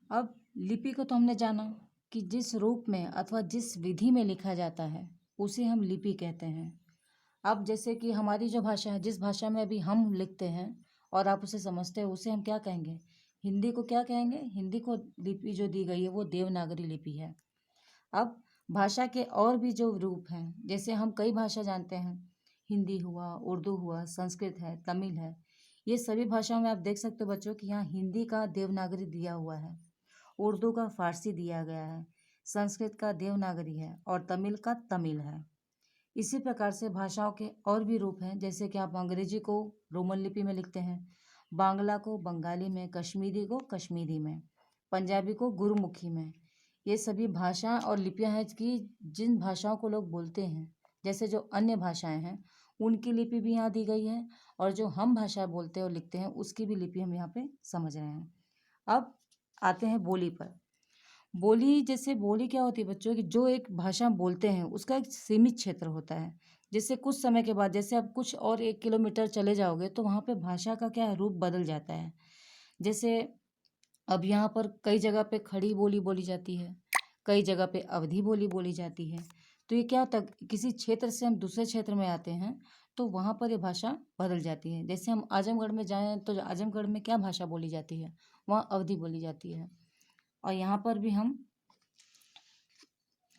अब लिपि को तो हमने जाना कि जिस रूप में अथवा जिस विधि में लिखा जाता है उसे हम लिपि कहते हैं। अब जैसे कि हमारी जो भाषा है, जिस भाषा में अभी हम लिखते हैं और आप उसे समझते हैं, उसे हम क्या कहेंगे? हिंदी को क्या कहेंगे? हिंदी को लिपि जो दी गई है वो देवनागरी लिपि है। अब भाषा के और भी जो रूप हैं, जैसे हम कई भाषा जानते हैं, हिंदी हुआ, उर्दू हुआ, संस्कृत है, तमिल है। ये सभी भाषाओं में आप देख सकते हो बच्चों कि यहाँ हिंदी का देवनागरी दिया हुआ है, उर्दू का फारसी दिया गया है, संस्कृत का देवनागरी है और तमिल का तमिल है। इसी प्रकार से भाषाओं के और भी रूप हैं, जैसे कि आप अंग्रेजी को रोमन लिपि में लिखते हैं, बांग्ला को बंगाली में, कश्मीरी को कश्मीरी में, पंजाबी को गुरुमुखी में। ये सभी भाषा और लिपियां हैं कि जिन भाषाओं को लोग बोलते हैं, जैसे जो अन्य भाषाएं हैं उनकी लिपि भी यहाँ दी गई है और जो हम भाषा बोलते हैं और लिखते हैं उसकी भी लिपि हम यहाँ पे समझ रहे हैं। अब आते हैं बोली पर। बोली, जैसे बोली क्या होती है बच्चों कि जो एक भाषा बोलते हैं उसका एक सीमित क्षेत्र होता है। जैसे कुछ समय के बाद, जैसे आप कुछ और 1 किलोमीटर चले जाओगे तो वहाँ पे भाषा का क्या है, रूप बदल जाता है। जैसे अब यहाँ पर कई जगह पे खड़ी बोली बोली जाती है, कई जगह पे अवधी बोली बोली जाती है। तो ये क्या होता है, किसी क्षेत्र से हम दूसरे क्षेत्र में आते हैं तो वहाँ पर ये भाषा बदल जाती है। जैसे हम आजमगढ़ में जाएं तो आजमगढ़ में क्या भाषा बोली जाती है, वहाँ अवधी बोली जाती है। और यहाँ पर भी हम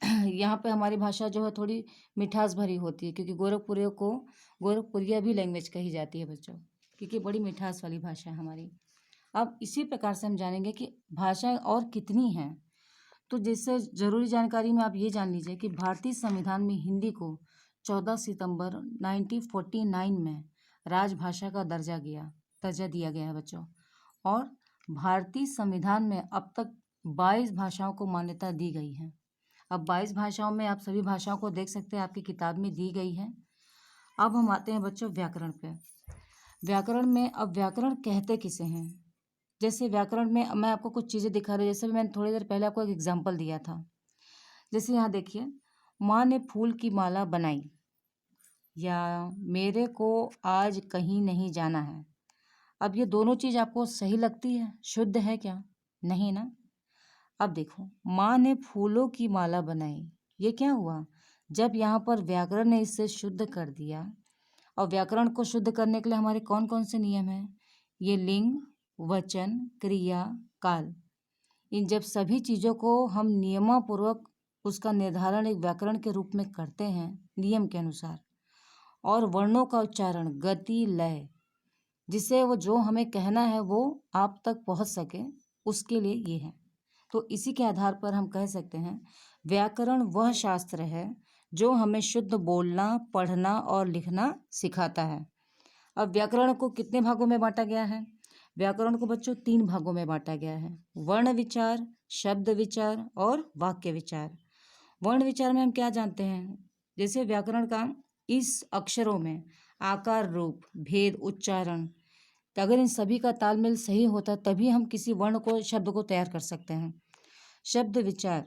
यहाँ पे हमारी भाषा जो है थोड़ी मिठास भरी होती है, क्योंकि गोरखपुरिया भी लैंग्वेज कही जाती है बच्चों, क्योंकि बड़ी मिठास वाली भाषा है हमारी। अब इसी प्रकार से हम जानेंगे कि भाषाएं और कितनी हैं। तो जिससे ज़रूरी जानकारी में आप ये जान लीजिए कि भारतीय संविधान में हिंदी को 14 सितंबर 1949 में राजभाषा का दर्जा दिया गया है बच्चों। और भारतीय संविधान में अब तक 22 भाषाओं को मान्यता दी गई है। अब 22 भाषाओं में आप सभी भाषाओं को देख सकते हैं, आपकी किताब में दी गई है। अब हम आते हैं बच्चों व्याकरण पे। व्याकरण में अब व्याकरण कहते किसे हैं? जैसे व्याकरण में मैं आपको कुछ चीज़ें दिखा रही हूँ, जैसे मैंने थोड़ी देर पहले आपको एक एग्जाम्पल दिया था। जैसे यहाँ देखिए, माँ ने फूल की माला बनाई, या मेरे को आज कहीं नहीं जाना है। अब ये दोनों चीज़ आपको सही लगती है, शुद्ध है क्या? नहीं ना। अब देखो, माँ ने फूलों की माला बनाई, ये क्या हुआ? जब यहाँ पर व्याकरण ने इसे शुद्ध कर दिया, और व्याकरण को शुद्ध करने के लिए हमारे कौन कौन से नियम हैं? ये लिंग, वचन, क्रिया, काल, इन जब सभी चीज़ों को हम नियमपूर्वक उसका निर्धारण एक व्याकरण के रूप में करते हैं नियम के अनुसार, और वर्णों का उच्चारण, गति, लय, जिससे वो जो हमें कहना है वो आप तक पहुंच सके, उसके लिए ये है। तो इसी के आधार पर हम कह सकते हैं व्याकरण वह शास्त्र है जो हमें शुद्ध बोलना, पढ़ना और लिखना सिखाता है। अब व्याकरण को कितने भागों में बांटा गया है? व्याकरण को बच्चों 3 भागों में बांटा गया है, वर्ण विचार, शब्द विचार और वाक्य विचार। वर्ण विचार में हम क्या जानते हैं? जैसे व्याकरण का इस अक्षरों में आकार, रूप, भेद, उच्चारण, तो अगर इन सभी का तालमेल सही होता तभी हम किसी वर्ण को, शब्द को तैयार कर सकते हैं। शब्द विचार,